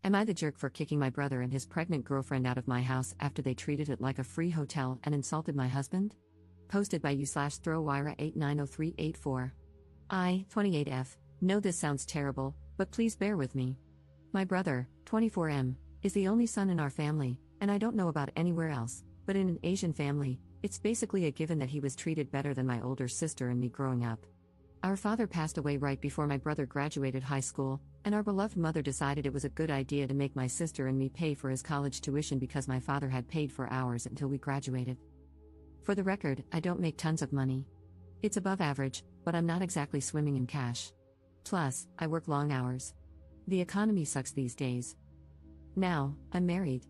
Am I the jerk for kicking my brother and his pregnant girlfriend out of my house after they treated it like a free hotel and insulted my husband? Posted by u/throwwira890384. I, 28F, know this sounds terrible, but please bear with me. My brother, 24M, is the only son in our family, and I don't know about anywhere else, but in an Asian family, it's basically a given that he was treated better than my older sister and me growing up. Our father passed away right before my brother graduated high school, and our beloved mother decided it was a good idea to make my sister and me pay for his college tuition because my father had paid for ours until we graduated. For the record, I don't make tons of money. It's above average, but I'm not exactly swimming in cash. Plus, I work long hours. The economy sucks these days. Now, I'm married.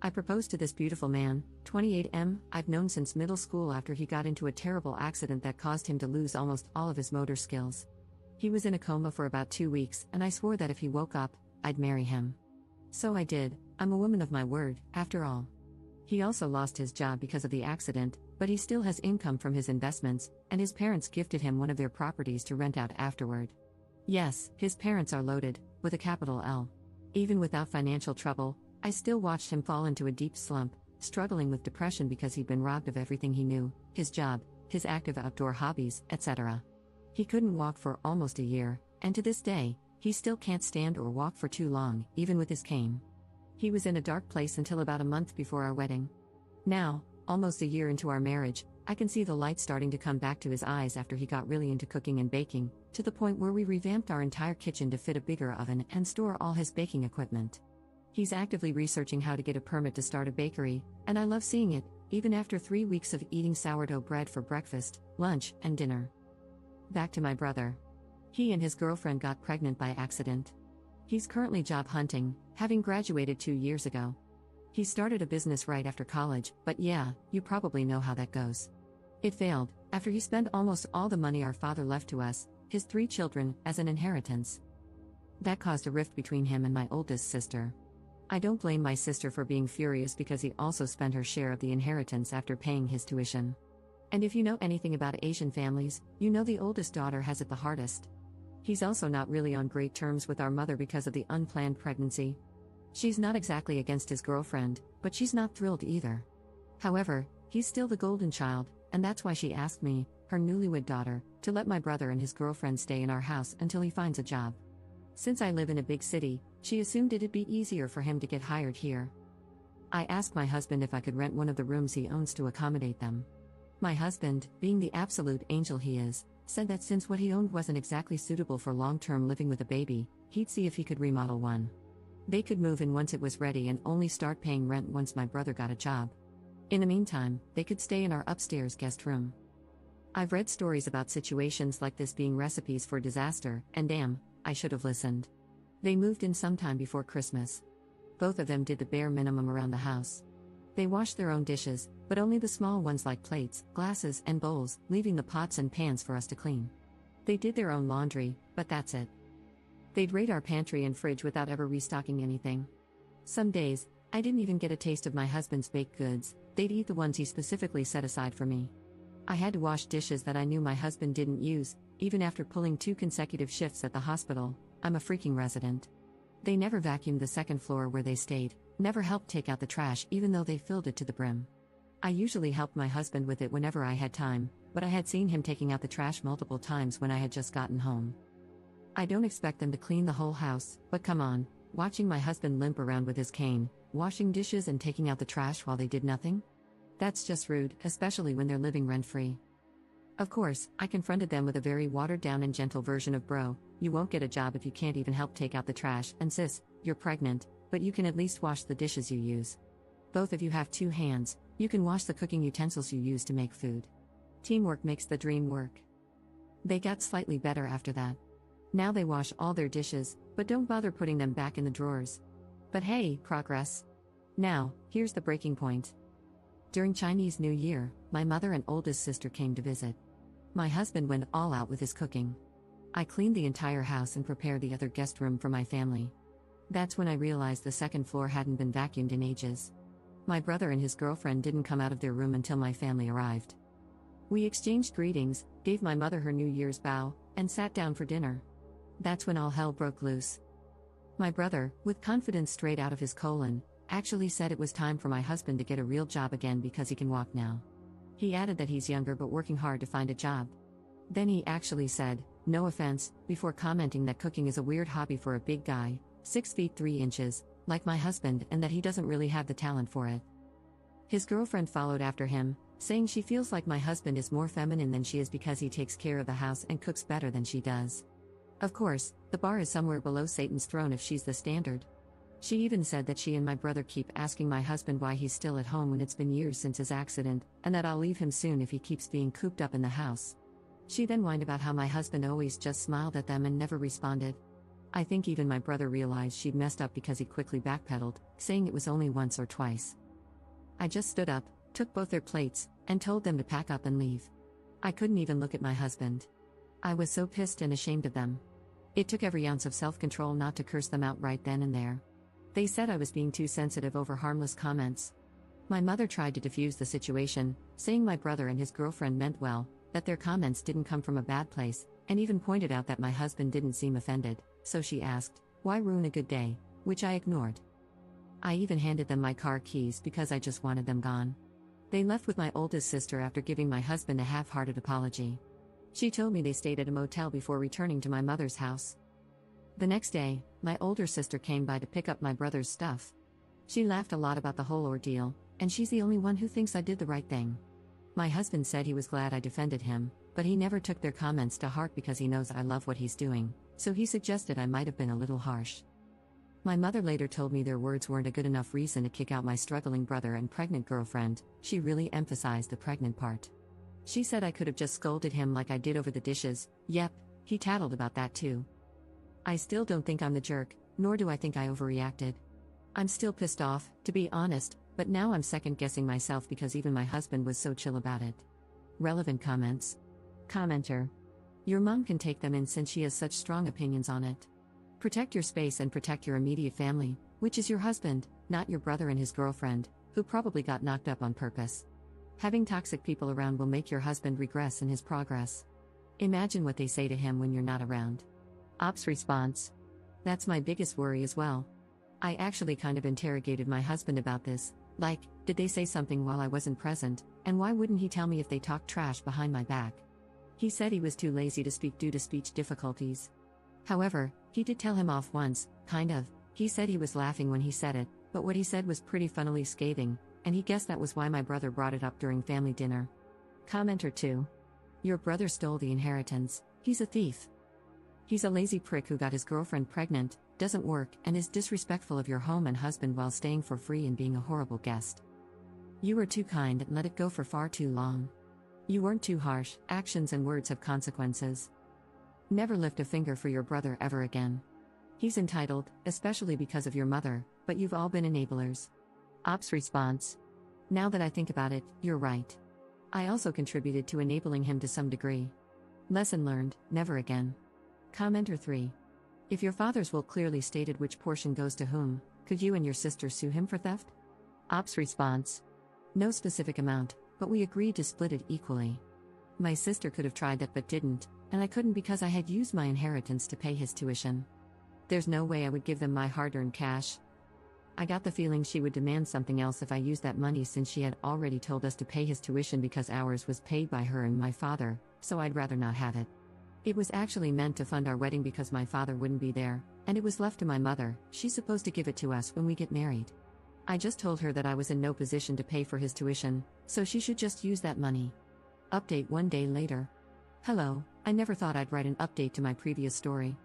I proposed to this beautiful man, 28M, I've known since middle school after he got into a terrible accident that caused him to lose almost all of his motor skills. He was in a coma for about 2 weeks, and I swore that if he woke up, I'd marry him. So I did. I'm a woman of my word, after all. He also lost his job because of the accident, but he still has income from his investments, and his parents gifted him one of their properties to rent out afterward. Yes, his parents are loaded, with a capital L. Even without financial trouble, I still watched him fall into a deep slump, struggling with depression because he'd been robbed of everything he knew, his job, his active outdoor hobbies, etc. He couldn't walk for almost a year, and to this day, he still can't stand or walk for too long, even with his cane. He was in a dark place until about a month before our wedding. Now, almost a year into our marriage, I can see the light starting to come back to his eyes after he got really into cooking and baking, to the point where we revamped our entire kitchen to fit a bigger oven and store all his baking equipment. He's actively researching how to get a permit to start a bakery, and I love seeing it, even after 3 weeks of eating sourdough bread for breakfast, lunch, and dinner. Back to my brother. He and his girlfriend got pregnant by accident. He's currently job hunting, having graduated 2 years ago. He started a business right after college, but yeah, you probably know how that goes. It failed, after he spent almost all the money our father left to us, his 3 children, as an inheritance. That caused a rift between him and my oldest sister. I don't blame my sister for being furious because he also spent her share of the inheritance after paying his tuition. And if you know anything about Asian families, you know the oldest daughter has it the hardest. He's also not really on great terms with our mother because of the unplanned pregnancy. She's not exactly against his girlfriend, but she's not thrilled either. However, he's still the golden child, and that's why she asked me, her newlywed daughter, to let my brother and his girlfriend stay in our house until he finds a job. Since I live in a big city, she assumed it'd be easier for him to get hired here. I asked my husband if I could rent one of the rooms he owns to accommodate them. My husband, being the absolute angel he is, said that since what he owned wasn't exactly suitable for long-term living with a baby, he'd see if he could remodel one. They could move in once it was ready and only start paying rent once my brother got a job. In the meantime, they could stay in our upstairs guest room. I've read stories about situations like this being recipes for disaster, and damn, I should have listened. They moved in sometime before Christmas. Both of them did the bare minimum around the house. They washed their own dishes, but only the small ones like plates, glasses, and bowls, leaving the pots and pans for us to clean. They did their own laundry, but that's it. They'd raid our pantry and fridge without ever restocking anything. Some days, I didn't even get a taste of my husband's baked goods. They'd eat the ones he specifically set aside for me. I had to wash dishes that I knew my husband didn't use, even after pulling 2 consecutive shifts at the hospital. I'm a freaking resident. They never vacuumed the second floor where they stayed, never helped take out the trash even though they filled it to the brim. I usually helped my husband with it whenever I had time, but I had seen him taking out the trash multiple times when I had just gotten home. I don't expect them to clean the whole house, but come on, watching my husband limp around with his cane, washing dishes and taking out the trash while they did nothing? That's just rude, especially when they're living rent-free. Of course, I confronted them with a very watered-down and gentle version of bro, you won't get a job if you can't even help take out the trash, and sis, you're pregnant, but you can at least wash the dishes you use. Both of you have 2 hands, you can wash the cooking utensils you use to make food. Teamwork makes the dream work. They got slightly better after that. Now they wash all their dishes, but don't bother putting them back in the drawers. But hey, progress. Now, here's the breaking point. During Chinese New Year, my mother and oldest sister came to visit. My husband went all out with his cooking. I cleaned the entire house and prepared the other guest room for my family. That's when I realized the second floor hadn't been vacuumed in ages. My brother and his girlfriend didn't come out of their room until my family arrived. We exchanged greetings, gave my mother her New Year's bow, and sat down for dinner. That's when all hell broke loose. My brother, with confidence straight out of his colon, actually said it was time for my husband to get a real job again because he can walk now. He added that he's younger but working hard to find a job. Then he actually said, "No offense," before commenting that cooking is a weird hobby for a big guy, 6 feet 3 inches, like my husband, and that he doesn't really have the talent for it. His girlfriend followed after him, saying she feels like my husband is more feminine than she is because he takes care of the house and cooks better than she does. Of course, the bar is somewhere below Satan's throne if she's the standard. She even said that she and my brother keep asking my husband why he's still at home when it's been years since his accident, and that I'll leave him soon if he keeps being cooped up in the house. She then whined about how my husband always just smiled at them and never responded. I think even my brother realized she'd messed up because he quickly backpedaled, saying it was only once or twice. I just stood up, took both their plates, and told them to pack up and leave. I couldn't even look at my husband. I was so pissed and ashamed of them. It took every ounce of self-control not to curse them out right then and there. They said I was being too sensitive over harmless comments. My mother tried to defuse the situation, saying my brother and his girlfriend meant well, that their comments didn't come from a bad place, and even pointed out that my husband didn't seem offended, so she asked, "Why ruin a good day?" which I ignored. I even handed them my car keys because I just wanted them gone. They left with my oldest sister after giving my husband a half-hearted apology. She told me they stayed at a motel before returning to my mother's house. The next day, my older sister came by to pick up my brother's stuff. She laughed a lot about the whole ordeal, and she's the only one who thinks I did the right thing. My husband said he was glad I defended him, but he never took their comments to heart because he knows I love what he's doing, so he suggested I might have been a little harsh. My mother later told me their words weren't a good enough reason to kick out my struggling brother and pregnant girlfriend. She really emphasized the pregnant part. She said I could have just scolded him like I did over the dishes. Yep, he tattled about that too. I still don't think I'm the jerk, nor do I think I overreacted. I'm still pissed off, to be honest, but now I'm second-guessing myself because even my husband was so chill about it. Relevant comments. Commenter. Your mom can take them in since she has such strong opinions on it. Protect your space and protect your immediate family, which is your husband, not your brother and his girlfriend, who probably got knocked up on purpose. Having toxic people around will make your husband regress in his progress. Imagine what they say to him when you're not around. Ops response. That's my biggest worry as well. I actually kind of interrogated my husband about this, like, did they say something while I wasn't present, and why wouldn't he tell me if they talked trash behind my back? He said he was too lazy to speak due to speech difficulties. However, he did tell him off once, kind of. He said he was laughing when he said it, but what he said was pretty funnily scathing, and he guessed that was why my brother brought it up during family dinner. Commenter 2. Your brother stole the inheritance. He's a thief. He's a lazy prick who got his girlfriend pregnant, doesn't work, and is disrespectful of your home and husband while staying for free and being a horrible guest. You were too kind and let it go for far too long. You weren't too harsh. Actions and words have consequences. Never lift a finger for your brother ever again. He's entitled, especially because of your mother, but you've all been enablers. Ops response. Now that I think about it, you're right. I also contributed to enabling him to some degree. Lesson learned, never again. Commenter 3. If your father's will clearly stated which portion goes to whom, could you and your sister sue him for theft? Ops response. No specific amount, but we agreed to split it equally. My sister could have tried that but didn't, and I couldn't because I had used my inheritance to pay his tuition. There's no way I would give them my hard-earned cash. I got the feeling she would demand something else if I used that money since she had already told us to pay his tuition because ours was paid by her and my father, so I'd rather not have it. It was actually meant to fund our wedding because my father wouldn't be there, and it was left to my mother. She's supposed to give it to us when we get married. I just told her that I was in no position to pay for his tuition, so she should just use that money. Update 1 day later. Hello, I never thought I'd write an update to my previous story.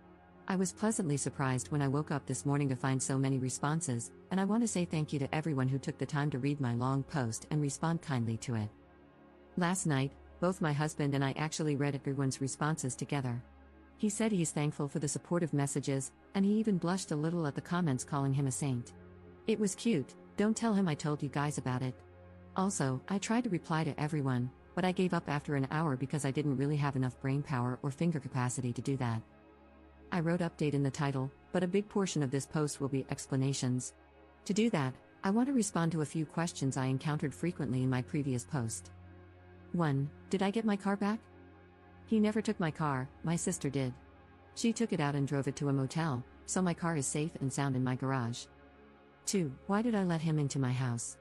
I was pleasantly surprised when I woke up this morning to find so many responses, and I want to say thank you to everyone who took the time to read my long post and respond kindly to it. Last night, both my husband and I actually read everyone's responses together. He said he's thankful for the supportive messages, and he even blushed a little at the comments calling him a saint. It was cute. Don't tell him I told you guys about it. Also, I tried to reply to everyone, but I gave up after an hour because I didn't really have enough brain power or finger capacity to do that. I wrote update in the title, but a big portion of this post will be explanations. To do that, I want to respond to a few questions I encountered frequently in my previous post. 1. Did I get my car back? He never took my car, my sister did. She took it out and drove it to a motel, so my car is safe and sound in my garage. 2. Why did I let him into my house?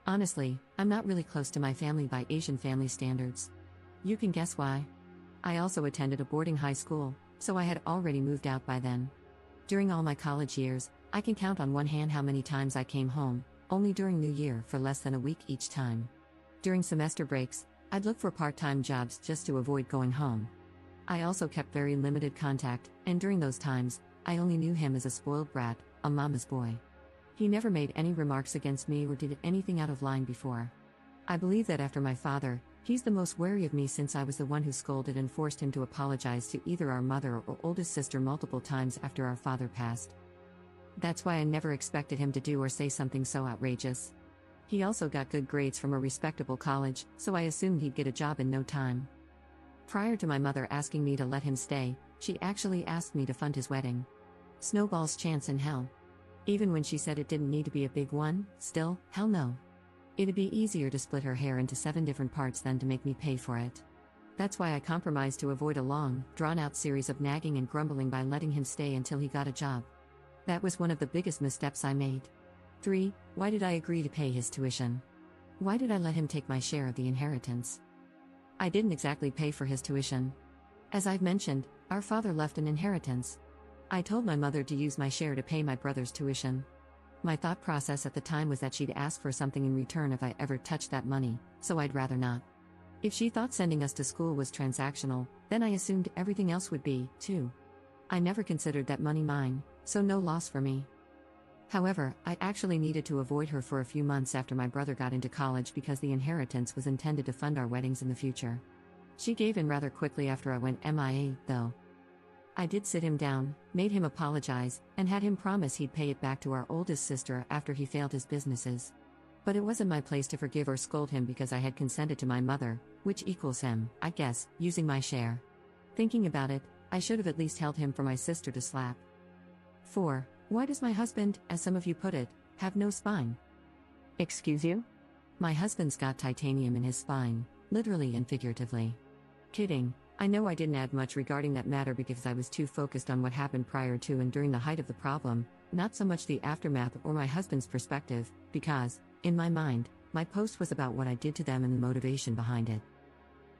Honestly, I'm not really close to my family by Asian family standards. You can guess why. I also attended a boarding high school, so I had already moved out by then. During all my college years, I can count on one hand how many times I came home, only during New Year for less than a week each time. During semester breaks, I'd look for part-time jobs just to avoid going home. I also kept very limited contact, and during those times, I only knew him as a spoiled brat, a mama's boy. He never made any remarks against me or did anything out of line before. I believe that after my father, he's the most wary of me since I was the one who scolded and forced him to apologize to either our mother or oldest sister multiple times after our father passed. That's why I never expected him to do or say something so outrageous. He also got good grades from a respectable college, so I assumed he'd get a job in no time. Prior to my mother asking me to let him stay, she actually asked me to fund his wedding. Snowball's chance in hell. Even when she said it didn't need to be a big one, still, hell no. It'd be easier to split her hair into 7 different parts than to make me pay for it. That's why I compromised to avoid a long, drawn-out series of nagging and grumbling by letting him stay until he got a job. That was one of the biggest missteps I made. 3. Why did I agree to pay his tuition? Why did I let him take my share of the inheritance? I didn't exactly pay for his tuition. As I've mentioned, our father left an inheritance. I told my mother to use my share to pay my brother's tuition. My thought process at the time was that she'd ask for something in return if I ever touched that money, so I'd rather not. If she thought sending us to school was transactional, then I assumed everything else would be, too. I never considered that money mine, so no loss for me. However, I actually needed to avoid her for a few months after my brother got into college because the inheritance was intended to fund our weddings in the future. She gave in rather quickly after I went MIA, though. I did sit him down, made him apologize, and had him promise he'd pay it back to our oldest sister after he failed his businesses. But it wasn't my place to forgive or scold him because I had consented to my mother, which equals him, I guess, using my share. Thinking about it, I should have at least held him for my sister to slap. 4. Why does my husband, as some of you put it, have no spine? Excuse you? My husband's got titanium in his spine, literally and figuratively. Kidding. I know I didn't add much regarding that matter because I was too focused on what happened prior to and during the height of the problem, not so much the aftermath or my husband's perspective, because, in my mind, my post was about what I did to them and the motivation behind it.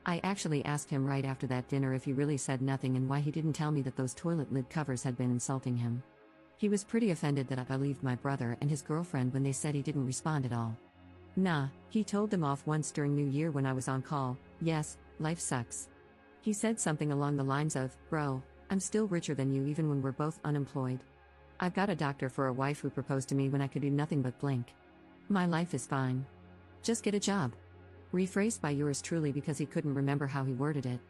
I actually asked him right after that dinner if he really said nothing and why he didn't tell me that those toilet lid covers had been insulting him. He was pretty offended that I believed my brother and his girlfriend when they said he didn't respond at all. Nah, he told them off once during New Year when I was on call. Yes, life sucks. He said something along the lines of, "Bro, I'm still richer than you even when we're both unemployed. I've got a doctor for a wife who proposed to me when I could do nothing but blink. My life is fine. Just get a job." Rephrased by yours truly because he couldn't remember how he worded it.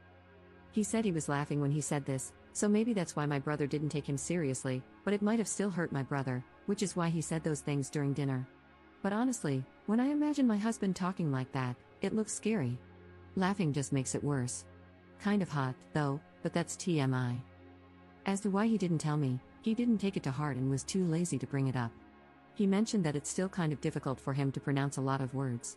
He said he was laughing when he said this, so maybe that's why my brother didn't take him seriously, but it might have still hurt my brother, which is why he said those things during dinner. But honestly, when I imagine my husband talking like that, it looks scary. Laughing just makes it worse. Kind of hot, though, but that's TMI. As to why he didn't tell me, he didn't take it to heart and was too lazy to bring it up. He mentioned that it's still kind of difficult for him to pronounce a lot of words.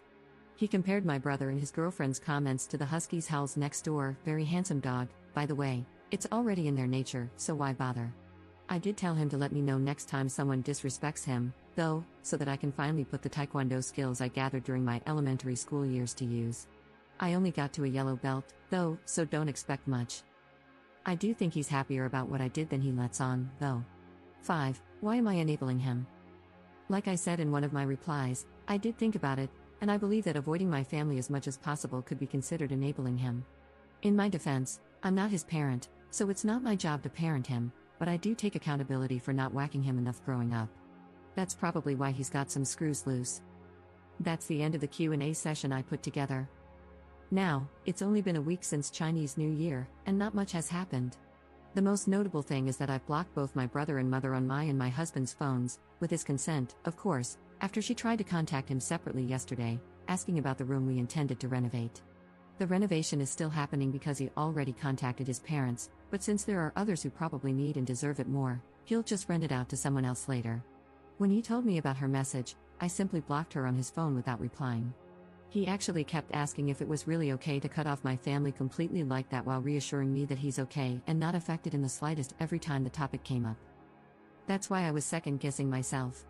He compared my brother and his girlfriend's comments to the Husky's Howl's next door, very handsome dog. By the way, it's already in their nature, so why bother? I did tell him to let me know next time someone disrespects him, though, so that I can finally put the taekwondo skills I gathered during my elementary school years to use. I only got to a yellow belt, though, so don't expect much. I do think he's happier about what I did than he lets on, though. 5. Why am I enabling him? Like I said in one of my replies, I did think about it, and I believe that avoiding my family as much as possible could be considered enabling him. In my defense, I'm not his parent, so it's not my job to parent him, but I do take accountability for not whacking him enough growing up. That's probably why he's got some screws loose. That's the end of the Q&A session I put together. Now, it's only been a week since Chinese New Year, and not much has happened. The most notable thing is that I've blocked both my brother and mother on my and my husband's phones, with his consent, of course, after she tried to contact him separately yesterday, asking about the room we intended to renovate. The renovation is still happening because he already contacted his parents, but since there are others who probably need and deserve it more, he'll just rent it out to someone else later. When he told me about her message, I simply blocked her on his phone without replying. He actually kept asking if it was really okay to cut off my family completely like that while reassuring me that he's okay and not affected in the slightest every time the topic came up. That's why I was second guessing myself.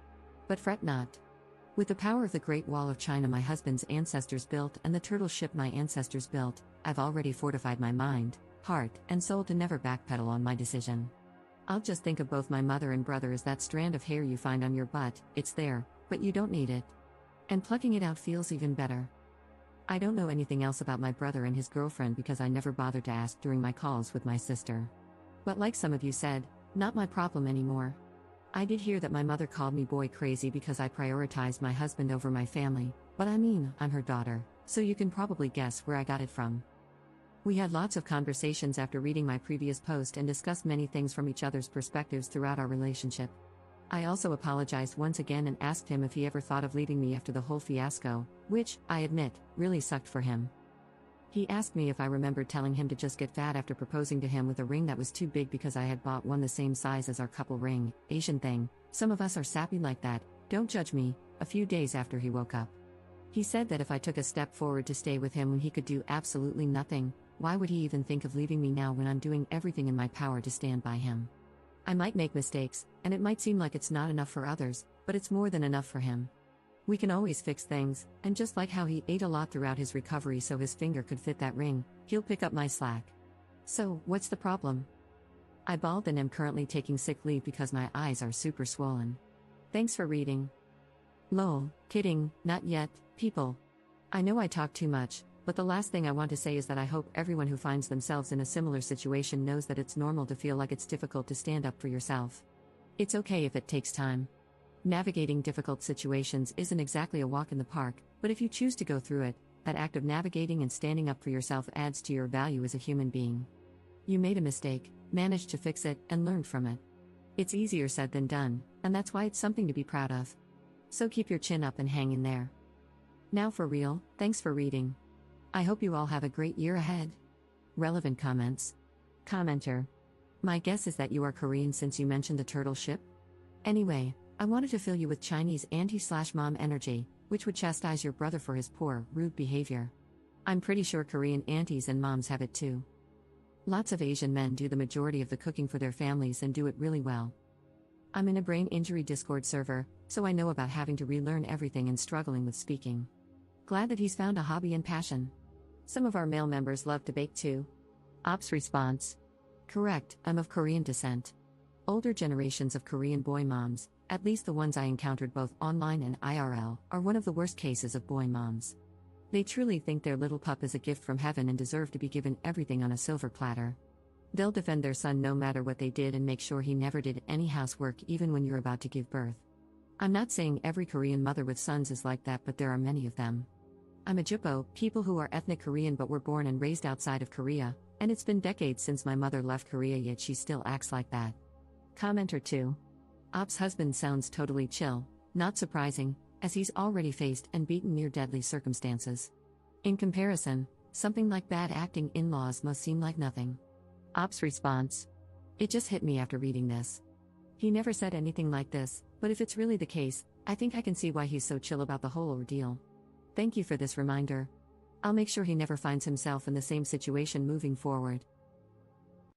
But fret not. With the power of the Great Wall of China my husband's ancestors built and the turtle ship my ancestors built, I've already fortified my mind, heart, and soul to never backpedal on my decision. I'll just think of both my mother and brother as that strand of hair you find on your butt. It's there, but you don't need it. And plucking it out feels even better. I don't know anything else about my brother and his girlfriend because I never bothered to ask during my calls with my sister. But like some of you said, not my problem anymore. I did hear that my mother called me boy crazy because I prioritized my husband over my family, but I mean, I'm her daughter, so you can probably guess where I got it from. We had lots of conversations after reading my previous post and discussed many things from each other's perspectives throughout our relationship. I also apologized once again and asked him if he ever thought of leaving me after the whole fiasco, which, I admit, really sucked for him. He asked me if I remembered telling him to just get fat after proposing to him with a ring that was too big because I had bought one the same size as our couple ring. Asian thing, some of us are sappy like that, don't judge me, a few days after he woke up. He said that if I took a step forward to stay with him when he could do absolutely nothing, why would he even think of leaving me now when I'm doing everything in my power to stand by him? I might make mistakes, and it might seem like it's not enough for others, but it's more than enough for him. We can always fix things, and just like how he ate a lot throughout his recovery so his finger could fit that ring, he'll pick up my slack. So, what's the problem? I bawled and am currently taking sick leave because my eyes are super swollen. Thanks for reading. Lol, kidding, not yet, people. I know I talk too much, but the last thing I want to say is that I hope everyone who finds themselves in a similar situation knows that it's normal to feel like it's difficult to stand up for yourself. It's okay if it takes time. Navigating difficult situations isn't exactly a walk in the park, but if you choose to go through it, that act of navigating and standing up for yourself adds to your value as a human being. You made a mistake, managed to fix it, and learned from it. It's easier said than done, and that's why it's something to be proud of. So keep your chin up and hang in there. Now for real, thanks for reading. I hope you all have a great year ahead. Relevant comments. Commenter. My guess is that you are Korean since you mentioned the turtle ship? Anyway, I wanted to fill you with Chinese auntie/mom energy, which would chastise your brother for his poor, rude behavior. I'm pretty sure Korean aunties and moms have it too. Lots of Asian men do the majority of the cooking for their families and do it really well. I'm in a brain injury Discord server, so I know about having to relearn everything and struggling with speaking. Glad that he's found a hobby and passion. Some of our male members love to bake too. Ops response. Correct, I'm of Korean descent. Older generations of Korean boy moms, at least the ones I encountered both online and IRL, are one of the worst cases of boy moms. They truly think their little pup is a gift from heaven and deserve to be given everything on a silver platter. They'll defend their son no matter what they did and make sure he never did any housework even when you're about to give birth. I'm not saying every Korean mother with sons is like that, but there are many of them. I'm a Jippo, people who are ethnic Korean but were born and raised outside of Korea, and it's been decades since my mother left Korea yet she still acts like that. Commenter 2. Op's husband sounds totally chill, not surprising, as he's already faced and beaten near deadly circumstances. In comparison, something like bad acting in-laws must seem like nothing. Op's response. It just hit me after reading this. He never said anything like this, but if it's really the case, I think I can see why he's so chill about the whole ordeal. Thank you for this reminder. I'll make sure he never finds himself in the same situation moving forward.